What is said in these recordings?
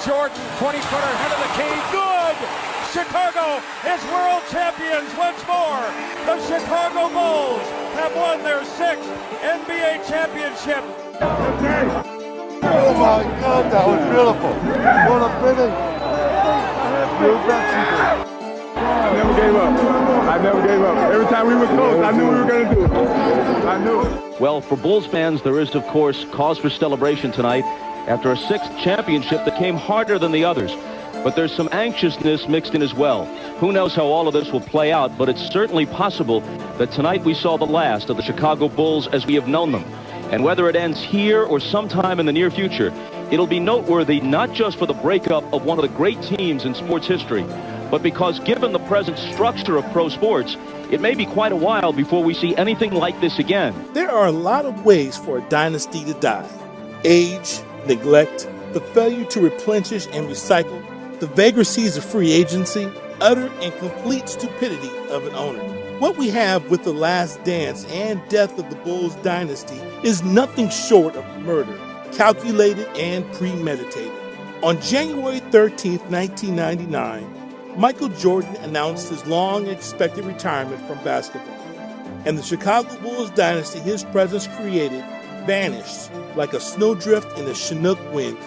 Jordan, 20-footer, head of the key, good! Chicago is world champions once more. The Chicago Bulls have won their 6th NBA championship. Oh my God, that was beautiful. What a finish. I never gave up. Every time we were close, I knew we were going to do it. I knew it. Well, for Bulls fans, there is, of course, cause for celebration tonight after a 6th championship that came harder than the others. But there's some anxiousness mixed in as well. Who knows how all of this will play out, but it's certainly possible that tonight we saw the last of the Chicago Bulls as we have known them. And whether it ends here or sometime in the near future, it'll be noteworthy not just for the breakup of one of the great teams in sports history, but because given the present structure of pro sports, it may be quite a while before we see anything like this again. There are a lot of ways for a dynasty to die. Age, neglect, the failure to replenish and recycle, the vagaries of free agency, utter and complete stupidity of an owner. What we have with the last dance and death of the Bulls dynasty is nothing short of murder, calculated and premeditated. On January 13th, 1999, Michael Jordan announced his long-expected retirement from basketball, and the Chicago Bulls dynasty his presence created vanished like a snowdrift in a Chinook wind.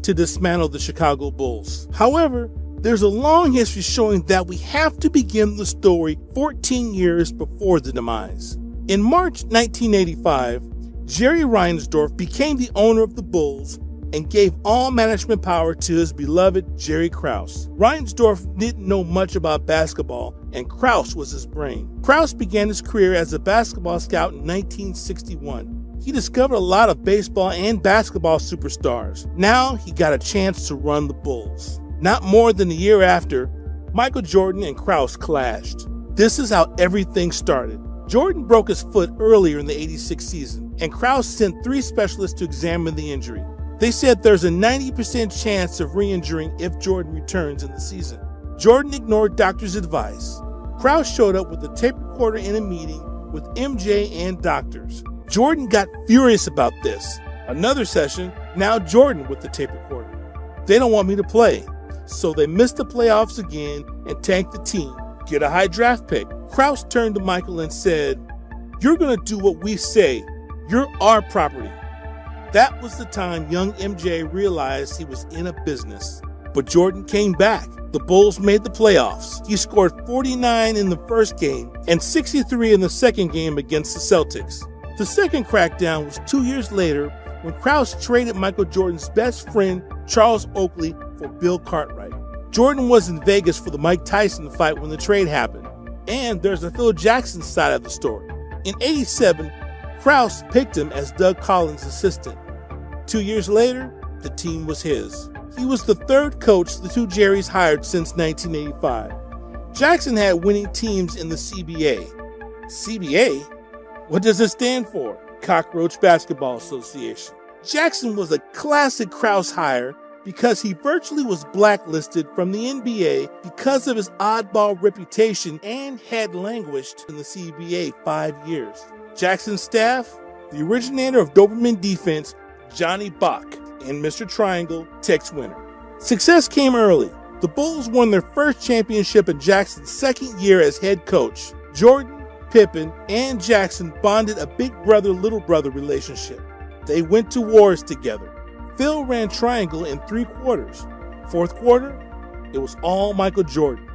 To dismantle the Chicago Bulls. However, there's a long history showing that we have to begin the story 14 years before the demise. In March 1985, Jerry Reinsdorf became the owner of the Bulls and gave all management power to his beloved Jerry Krause. Reinsdorf didn't know much about basketball, and Krause was his brain. Krause began his career as a basketball scout in 1961. He discovered a lot of baseball and basketball superstars. Now he got a chance to run the Bulls. Not more than a year after, Michael Jordan and Krause clashed. This is how everything started. Jordan broke his foot earlier in the '86 season, and Krause sent 3 specialists to examine the injury. They said there's a 90% chance of re-injuring if Jordan returns in the season. Jordan ignored doctors' advice. Krause showed up with a tape recorder in a meeting with MJ and doctors. Jordan got furious about this. Another session, now Jordan with the tape recorder. They don't want me to play. So they missed the playoffs again and tanked the team. Get a high draft pick. Krause turned to Michael and said, "You're going to do what we say. You're our property." That was the time young MJ realized he was in a business. But Jordan came back. The Bulls made the playoffs. He scored 49 in the first game and 63 in the second game against the Celtics. The second crackdown was 2 years later when Krause traded Michael Jordan's best friend, Charles Oakley, for Bill Cartwright. Jordan was in Vegas for the Mike Tyson fight when the trade happened. And there's the Phil Jackson side of the story. In '87, Krause picked him as Doug Collins' assistant. 2 years later, the team was his. He was the third coach the two Jerrys hired since 1985. Jackson had winning teams in the CBA. CBA? What does it stand for? Cockroach Basketball Association. Jackson was a classic Krause hire because he virtually was blacklisted from the NBA because of his oddball reputation and had languished in the CBA 5 years. Jackson's staff, the originator of Doberman defense, Johnny Bach, and Mr. Triangle, Tex Winter. Success came early. The Bulls won their first championship in Jackson's second year as head coach. Jordan, Pippen, and Jackson bonded a big brother-little brother relationship. They went to wars together. Phil ran triangle in 3 quarters. Fourth quarter, it was all Michael Jordan.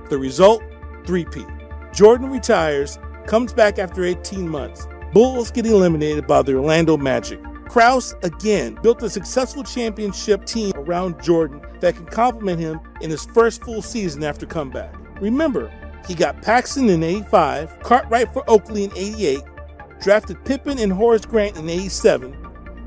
The result, 3-peat. Jordan retires, comes back after 18 months. Bulls get eliminated by the Orlando Magic. Krause, again, built a successful championship team around Jordan that can complement him in his first full season after comeback. Remember, he got Paxson in '85, Cartwright for Oakley in '88, drafted Pippen and Horace Grant in '87,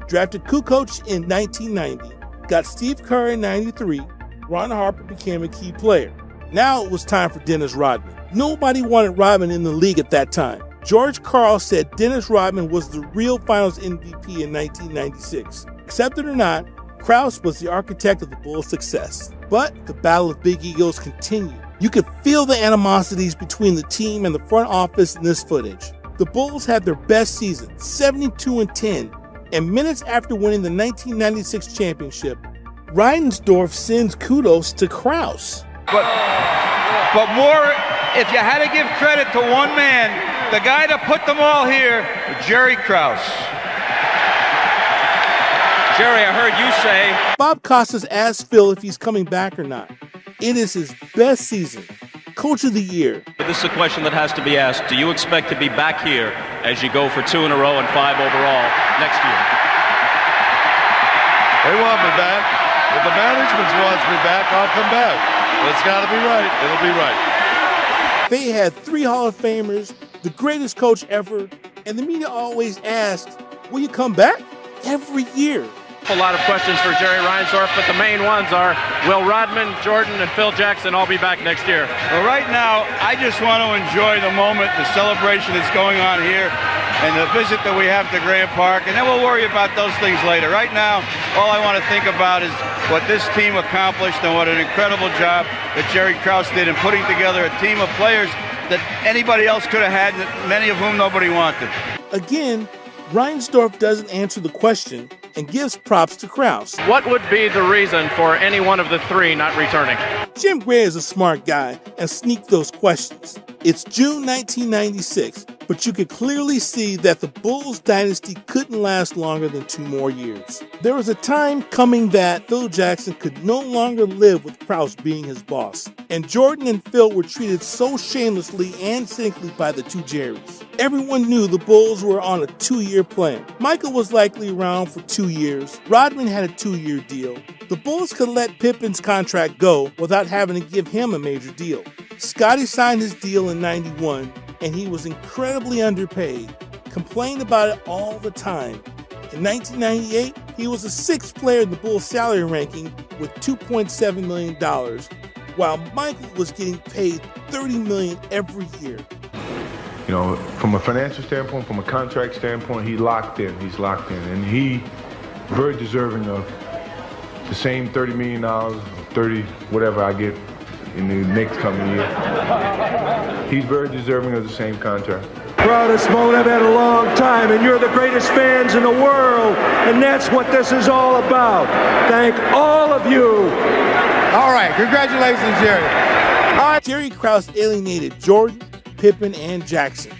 drafted Kukoc in 1990, got Steve Kerr in '93, Ron Harper became a key player. Now it was time for Dennis Rodman. Nobody wanted Rodman in the league at that time. George Karl said Dennis Rodman was the real Finals MVP in 1996. Accept it or not, Krause was the architect of the Bulls' success, but the battle of big egos continued. You could feel the animosities between the team and the front office in this footage. The Bulls had their best season, 72-10, and minutes after winning the 1996 championship, Reinsdorf sends kudos to Krause. But more, if you had to give credit to one man, the guy that put them all here, Jerry Krause. Jerry, I heard you say... Bob Costas asked Phil if he's coming back or not. It is his best season. Coach of the year. This is a question that has to be asked. Do you expect to be back here as you go for 2 in a row and 5 overall next year? They want me back. If the management wants me back, I'll come back. But it's got to be right. It'll be right. They had 3 Hall of Famers, the greatest coach ever, and the media always asked, will you come back? Every year. A lot of questions for Jerry Reinsdorf, but the main ones are, will Rodman, Jordan, and Phil Jackson all be back next year? Well, right now, I just want to enjoy the moment, the celebration that's going on here, and the visit that we have to Grant Park, and then we'll worry about those things later. Right now, all I want to think about is what this team accomplished and what an incredible job that Jerry Krause did in putting together a team of players that anybody else could have had, many of whom nobody wanted. Again, Reinsdorf doesn't answer the question and gives props to Krause. What would be the reason for any one of the 3 not returning? Jim Gray is a smart guy and sneaked those questions. It's June 1996, but you could clearly see that the Bulls dynasty couldn't last longer than 2 more years. There was a time coming that Phil Jackson could no longer live with Krause being his boss, and Jordan and Phil were treated so shamelessly and cynically by the 2 Jerrys. Everyone knew the Bulls were on a 2-year plan. Michael was likely around for 2 years. Rodman had a 2-year deal. The Bulls could let Pippen's contract go without having to give him a major deal. Scottie signed his deal in '91, and he was incredibly underpaid, complained about it all the time. In 1998, he was the 6th player in the Bulls salary ranking with $2.7 million, while Michael was getting paid $30 million every year. You know, from a financial standpoint, from a contract standpoint, he's locked in, and he's very deserving of the same $30 million, 30, whatever I get in the next coming year. He's very deserving of the same contract. Proudest moment I've had in a long time, and you're the greatest fans in the world, and that's what this is all about. Thank all of you. All right, congratulations, Jerry. Jerry Krause alienated Jordan, Pippen, and Jackson.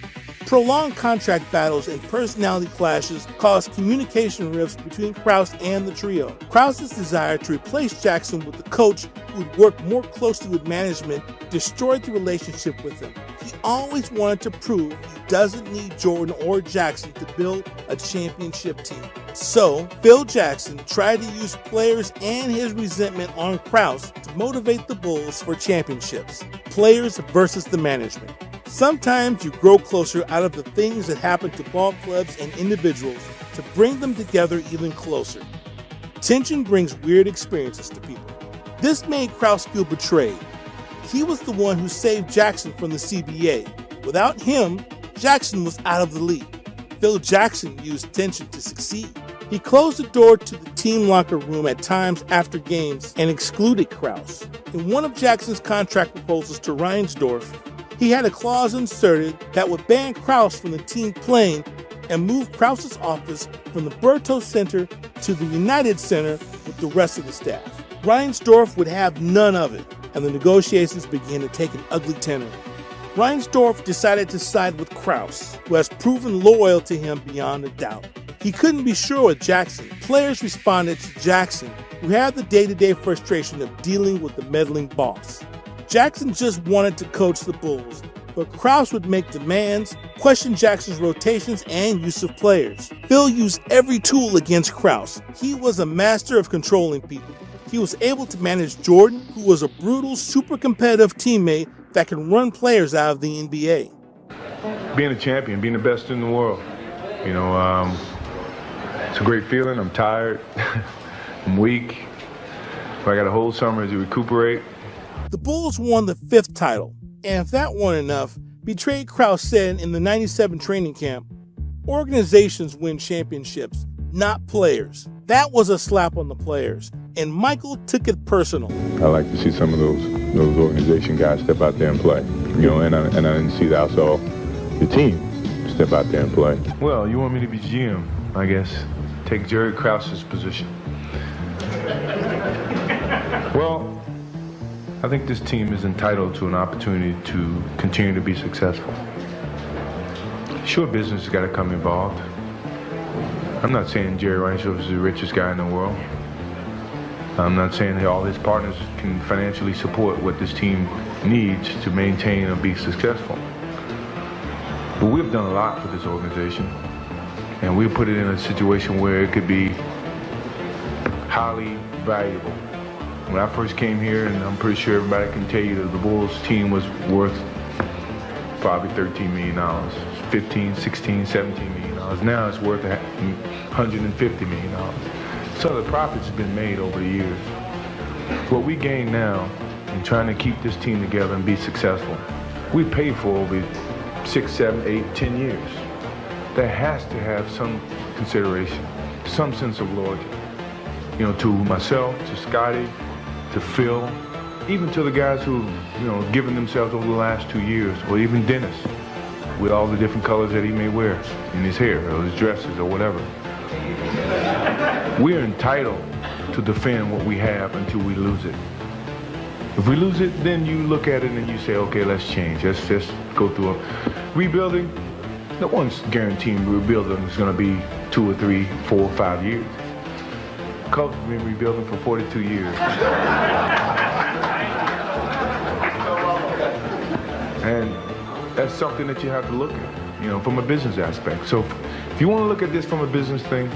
Prolonged contract battles and personality clashes caused communication rifts between Krause and the trio. Krause's desire to replace Jackson with a coach who would work more closely with management destroyed the relationship with him. He always wanted to prove he doesn't need Jordan or Jackson to build a championship team. So, Phil Jackson tried to use players and his resentment on Krause to motivate the Bulls for championships. Players versus the management. Sometimes you grow closer out of the things that happen to ball clubs and individuals to bring them together even closer. Tension brings weird experiences to people. This made Krause feel betrayed. He was the one who saved Jackson from the CBA. Without him, Jackson was out of the league. Phil Jackson used tension to succeed. He closed the door to the team locker room at times after games and excluded Krause. In one of Jackson's contract proposals to Reinsdorf, he had a clause inserted that would ban Krause from the team playing and move Krause's office from the Berto Center to the United Center with the rest of the staff. Reinsdorf would have none of it, and the negotiations began to take an ugly tenor. Reinsdorf decided to side with Krause, who has proven loyal to him beyond a doubt. He couldn't be sure with Jackson. Players responded to Jackson, who had the day-to-day frustration of dealing with the meddling boss. Jackson just wanted to coach the Bulls, but Krause would make demands, question Jackson's rotations and use of players. Phil used every tool against Krause. He was a master of controlling people. He was able to manage Jordan, who was a brutal, super competitive teammate that can run players out of the NBA. Being a champion, being the best in the world, you know, it's a great feeling. I'm tired, I'm weak, but I got a whole summer to recuperate. The Bulls won the 5th title, and if that weren't enough, betrayed Krause said in the '97 training camp, organizations win championships, not players. That was a slap on the players, and Michael took it personal. I like to see some of those organization guys step out there and play, and I didn't see that. I saw the team step out there and play. Well, you want me to be GM, I guess. Take Jerry Krause's position. Well, I think this team is entitled to an opportunity to continue to be successful. Sure, business has got to come involved. I'm not saying Jerry Reinsdorf is the richest guy in the world. I'm not saying that all his partners can financially support what this team needs to maintain or be successful. But we've done a lot for this organization, and we've put it in a situation where it could be highly valuable. When I first came here, and I'm pretty sure everybody can tell you that the Bulls team was worth probably $13 million, 15, 16, $17 million. Now it's worth $150 million. So the profits have been made over the years. What we gain now in trying to keep this team together and be successful, we paid for over 6, 7, 8, 10 years. That has to have some consideration, some sense of loyalty. To myself, to Scotty, to Phil, even to the guys who, given themselves over the last 2 years, or even Dennis, with all the different colors that he may wear in his hair or his dresses or whatever. We're entitled to defend what we have until we lose it. If we lose it, then you look at it and you say, okay, let's change. Let's just go through a rebuilding. No one's guaranteeing rebuilding is going to be 2 or 3, 4 or 5 years. Cubs have been rebuilding for 42 years. And that's something that you have to look at, from a business aspect. So if you want to look at this from a business thing,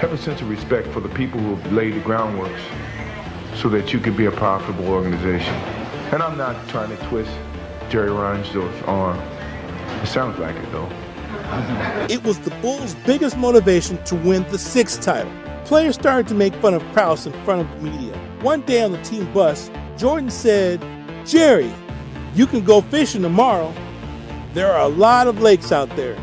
have a sense of respect for the people who have laid the groundwork so that you can be a profitable organization. And I'm not trying to twist Jerry Reinsdorf's arm. It sounds like it, though. It was the Bulls' biggest motivation to win the 6th title. Players started to make fun of Krause in front of the media. One day on the team bus, Jordan said, "Jerry, you can go fishing tomorrow. There are a lot of lakes out there.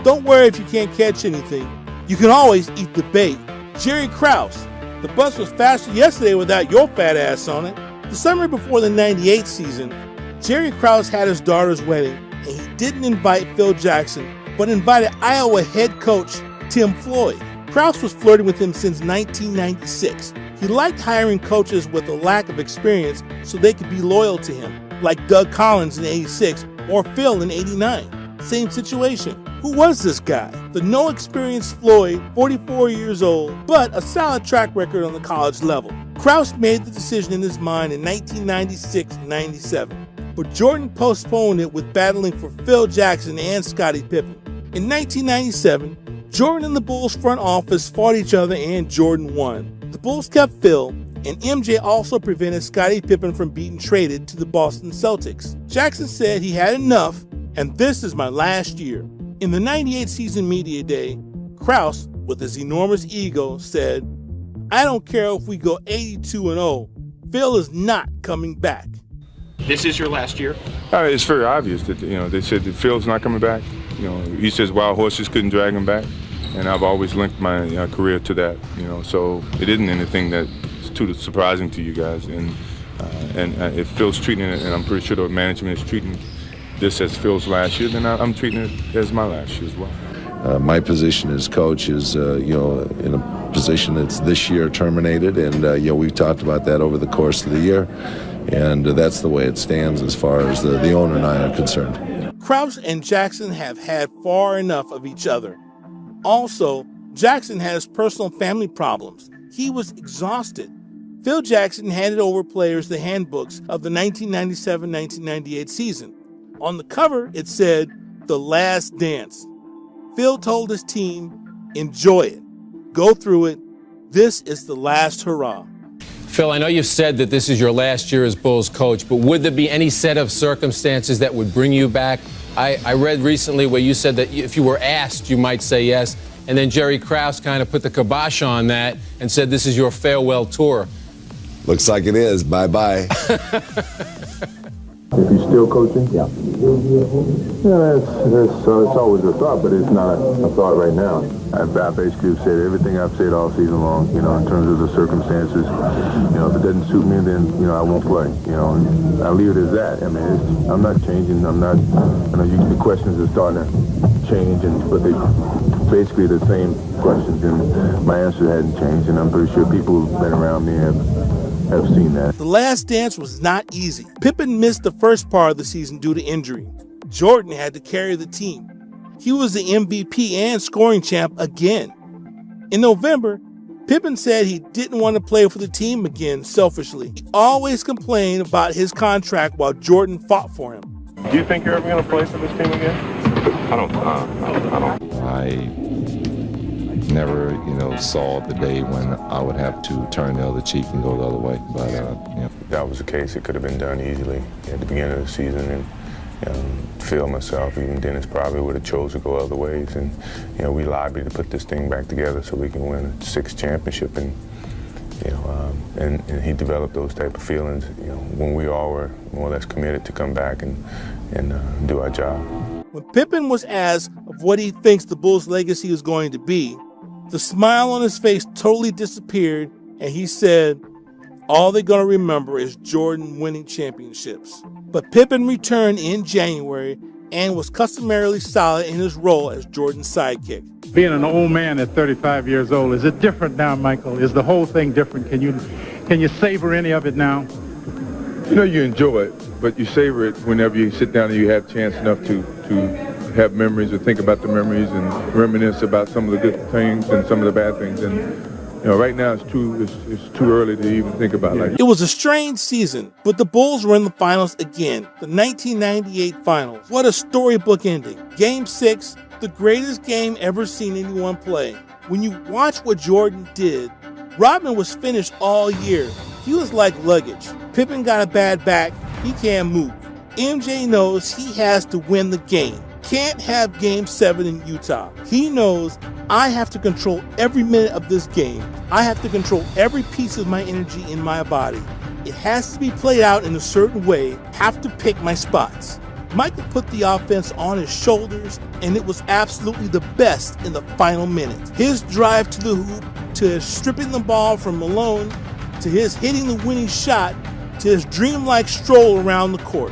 Don't worry if you can't catch anything. You can always eat the bait." Jerry Krause, the bus was faster yesterday without your fat ass on it. The summer before the '98 season, Jerry Krause had his daughter's wedding, and he didn't invite Phil Jackson, but invited Iowa head coach Tim Floyd. Krause was flirting with him since 1996. He liked hiring coaches with a lack of experience so they could be loyal to him, like Doug Collins in '86 or Phil in '89. Same situation. Who was this guy? The no-experienced Floyd, 44 years old, but a solid track record on the college level. Krause made the decision in his mind in 1996-97, but Jordan postponed it with battling for Phil Jackson and Scottie Pippen. In 1997, Jordan and the Bulls front office fought each other and Jordan won. The Bulls kept Phil, and MJ also prevented Scottie Pippen from being traded to the Boston Celtics. Jackson said he had enough, and this is my last year. In the '98 season media day, Krause, with his enormous ego, said, "I don't care if we go 82-0, Phil is not coming back." This is your last year? It's very obvious that, they said that Phil's not coming back. He says wild horses couldn't drag him back. And I've always linked my career to that, so it isn't anything that's too surprising to you guys. And if Phil's treating it, and I'm pretty sure the management is treating this as Phil's last year, then I'm treating it as my last year as well. My position as coach is, in a position that's this year terminated, and we've talked about that over the course of the year, and that's the way it stands as far as the owner and I are concerned. Krause and Jackson have had far enough of each other. Also, Jackson has personal family problems. He was exhausted. Phil Jackson handed over players the handbooks of the 1997-1998 season. On the cover, it said, "The Last Dance." Phil told his team, "Enjoy it. Go through it. This is the last hurrah." Phil, I know you've said that this is your last year as Bulls coach, but would there be any set of circumstances that would bring you back? I read recently where you said that if you were asked, you might say yes, and then Jerry Krause kind of put the kibosh on that and said this is your farewell tour. Looks like it is. Bye-bye. If he's still coaching? Yeah. Yeah, it's always a thought, but it's not a thought right now. I basically said everything I've said all season long, in terms of the circumstances. If it doesn't suit me, then, I won't play. I leave it as that. I mean, I'm not changing. I'm not, the questions are starting to change, but they basically the same questions, and my answer hadn't changed, and I'm pretty sure people who've been around me have seen that. The last dance was not easy. Pippen missed the first part of the season due to injury. Jordan had to carry the team. He was the MVP and scoring champ again. In November, Pippen said he didn't want to play for the team again selfishly. He always complained about his contract while Jordan fought for him. Do you think you're ever going to play for this team again? I don't. I never, saw the day when I would have to turn the other cheek and go the other way. But, If that was the case, it could have been done easily at the beginning of the season, and Phil, myself, even Dennis probably would have chose to go other ways. And, we lobbied to put this thing back together so we can win a 6th championship. And, and he developed those type of feelings, when we all were more or less committed to come back and do our job. When Pippen was asked of what he thinks the Bulls' legacy is going to be, the smile on his face totally disappeared, and he said, all they're going to remember is Jordan winning championships. But Pippen returned in January and was customarily solid in his role as Jordan's sidekick. Being an old man at 35 years old, is it different now, Michael? Is the whole thing different? Can you savor any of it now? You enjoy it, but you savor it whenever you sit down and you have a chance enough to have memories or think about the memories and reminisce about some of the good things and some of the bad things. And right now it's too early to even think about it. It was a strange season, but the Bulls were in the finals again, the 1998 finals. What a storybook ending. Game 6, the greatest game ever seen anyone play. When you watch what Jordan did, Rodman was finished all year. He was like luggage. Pippen got a bad back. He can't move. MJ knows he has to win the game. Can't have Game 7 in Utah. He knows I have to control every minute of this game. I have to control every piece of my energy in my body. It has to be played out in a certain way. Have to pick my spots. Michael put the offense on his shoulders, and it was absolutely the best in the final minute. His drive to the hoop, to his stripping the ball from Malone, to his hitting the winning shot, to his dreamlike stroll around the court.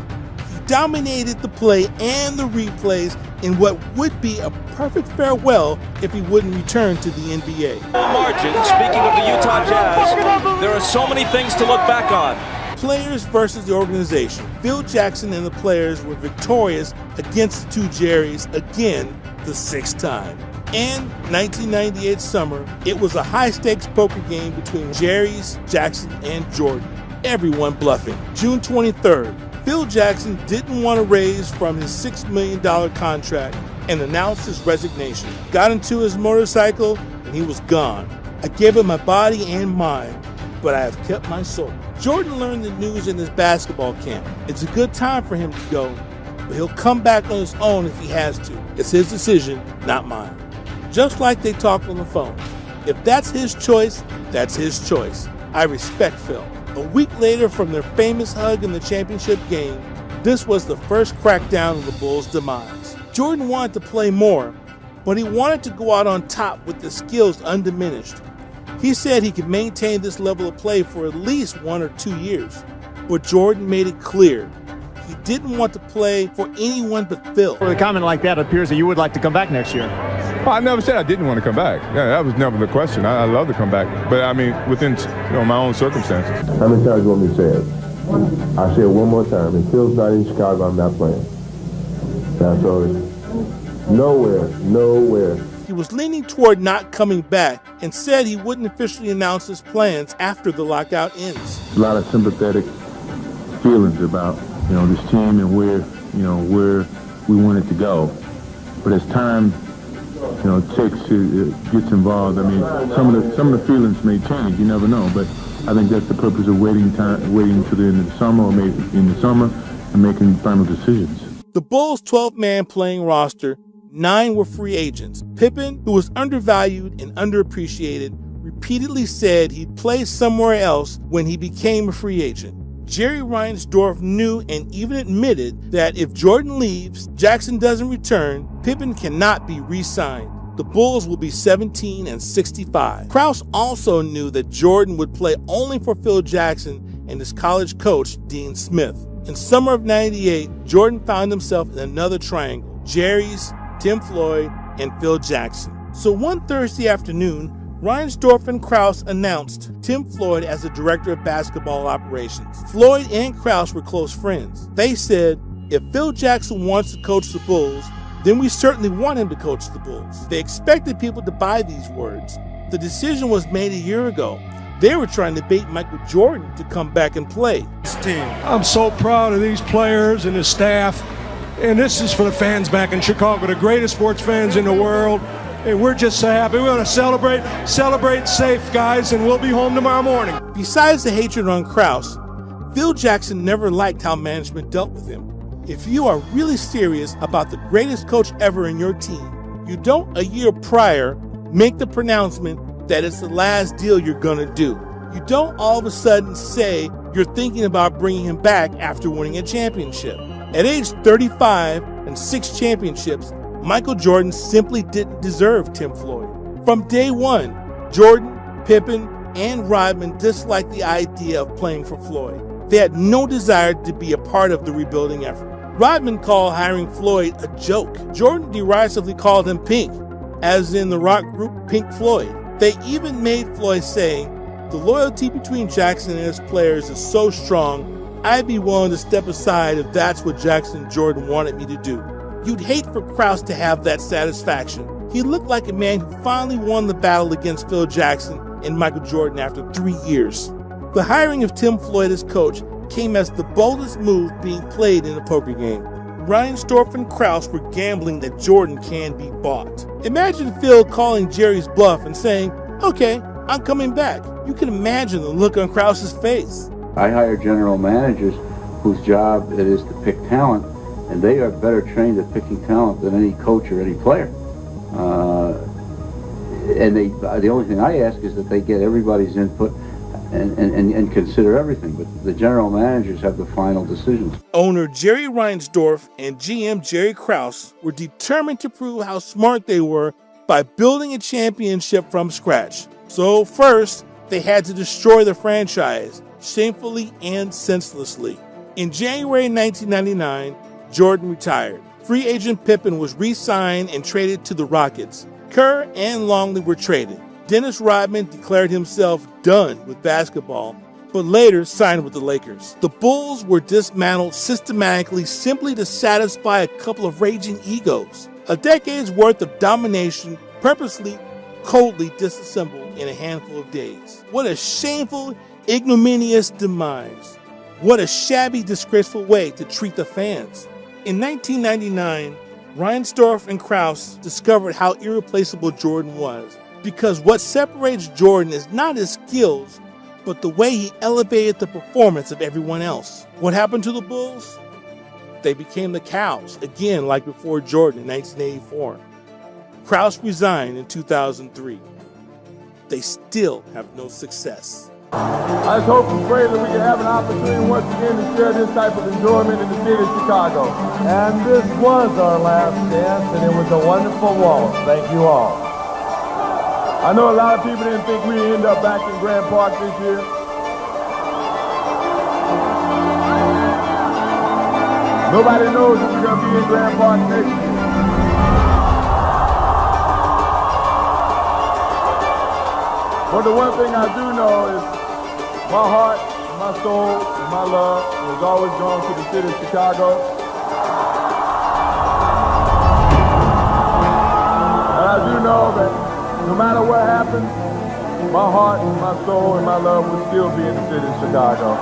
He dominated the play and the replays in what would be a perfect farewell if he wouldn't return to the NBA. Margin, speaking of the Utah Jazz, there are so many things to look back on. Players versus the organization. Phil Jackson and the players were victorious against the two Jerrys again the 6th time. And 1998 summer, it was a high-stakes poker game between Jerry's, Jackson, and Jordan. Everyone bluffing. June 23rd, Phil Jackson didn't want to raise from his $6 million contract and announced his resignation. Got into his motorcycle and he was gone. I gave him my body and mind, but I have kept my soul. Jordan learned the news in his basketball camp. It's a good time for him to go, but he'll come back on his own if he has to. It's his decision, not mine. Just like they talked on the phone. If that's his choice, that's his choice. I respect Phil. A week later from their famous hug in the championship game, this was the first crackdown of the Bulls' demise. Jordan wanted to play more, but he wanted to go out on top with the skills undiminished. He said he could maintain this level of play for at least 1 or 2 years, but Jordan made it clear he didn't want to play for anyone but Phil. For a comment like that, it appears that you would like to come back next year. Well, I never said I didn't want to come back. Yeah, that was never the question. I love to come back, but I mean within my own circumstances. How many times do you want me to say it? I'll say it one more time. If Phil's not in Chicago, I'm not playing. That's all. Nowhere. He was leaning toward not coming back and said he wouldn't officially announce his plans after the lockout ends. A lot of sympathetic feelings about this team and where we want it to go, but as time it gets involved. I mean, some of the feelings may change. You never know, but I think that's the purpose of waiting to the end of the summer, or maybe in the summer, and making final decisions. The Bulls' 12-man playing roster, 9 were free agents. Pippen, who was undervalued and underappreciated, repeatedly said he'd play somewhere else when he became a free agent. Jerry Reinsdorf knew and even admitted that if Jordan leaves, Jackson doesn't return, Pippen cannot be re-signed. The Bulls will be 17-65. Krause also knew that Jordan would play only for Phil Jackson and his college coach, Dean Smith. In summer of '98, Jordan found himself in another triangle: Jerry's, Tim Floyd, and Phil Jackson. So one Thursday afternoon, Reinsdorf and Krause announced Tim Floyd as the director of basketball operations. Floyd and Krause were close friends. They said, if Phil Jackson wants to coach the Bulls, then we certainly want him to coach the Bulls. They expected people to buy these words. The decision was made a year ago. They were trying to bait Michael Jordan to come back and play. I'm so proud of these players and the staff. And this is for the fans back in Chicago, the greatest sports fans in the world. And we're just so happy. We're going to celebrate safe, guys, and we'll be home tomorrow morning. Besides the hatred on Krause, Phil Jackson never liked how management dealt with him. If you are really serious about the greatest coach ever in your team, you don't a year prior make the pronouncement that it's the last deal you're going to do. You don't all of a sudden say you're thinking about bringing him back after winning a championship. At age 35 and 6 championships, Michael Jordan simply didn't deserve Tim Floyd. From day one, Jordan, Pippen, and Rodman disliked the idea of playing for Floyd. They had no desire to be a part of the rebuilding effort. Rodman called hiring Floyd a joke. Jordan derisively called him Pink, as in the rock group Pink Floyd. They even made Floyd say, the loyalty between Jackson and his players is so strong, I'd be willing to step aside if that's what Jackson and Jordan wanted me to do. You'd hate for Krause to have that satisfaction. He looked like a man who finally won the battle against Phil Jackson and Michael Jordan after 3 years. The hiring of Tim Floyd as coach came as the boldest move being played in a poker game. Reinsdorf and Krause were gambling that Jordan can be bought. Imagine Phil calling Jerry's bluff and saying, okay, I'm coming back. You can imagine the look on Krause's face. I hire general managers whose job it is to pick talent, and they are better trained at picking talent than any coach or any player. And the only thing I ask is that they get everybody's input and consider everything. But the general managers have the final decisions. Owner Jerry Reinsdorf and GM Jerry Krause were determined to prove how smart they were by building a championship from scratch. So first, they had to destroy the franchise, shamefully and senselessly. In January 1999, Jordan retired. Free agent Pippen was re-signed and traded to the Rockets. Kerr and Longley were traded. Dennis Rodman declared himself done with basketball, but later signed with the Lakers. The Bulls were dismantled systematically simply to satisfy a couple of raging egos. A decade's worth of domination purposely, coldly disassembled in a handful of days. What a shameful, ignominious demise. What a shabby, disgraceful way to treat the fans. In 1999, Reinsdorf and Krause discovered how irreplaceable Jordan was, because what separates Jordan is not his skills, but the way he elevated the performance of everyone else. What happened to the Bulls? They became the Cows, again like before Jordan in 1984. Krause resigned in 2003. They still have no success. I just hope and pray that we can have an opportunity once again to share this type of enjoyment in the city of Chicago. And this was our last dance, and it was a wonderful waltz. Thank you all. I know a lot of people didn't think we'd end up back in Grant Park this year. Nobody knows if we're going to be in Grant Park next year. But the one thing I do know is my heart, my soul, and my love has always gone to the city of Chicago. And I do know that no matter what happens, my heart, my soul, and my love will still be in the city of Chicago.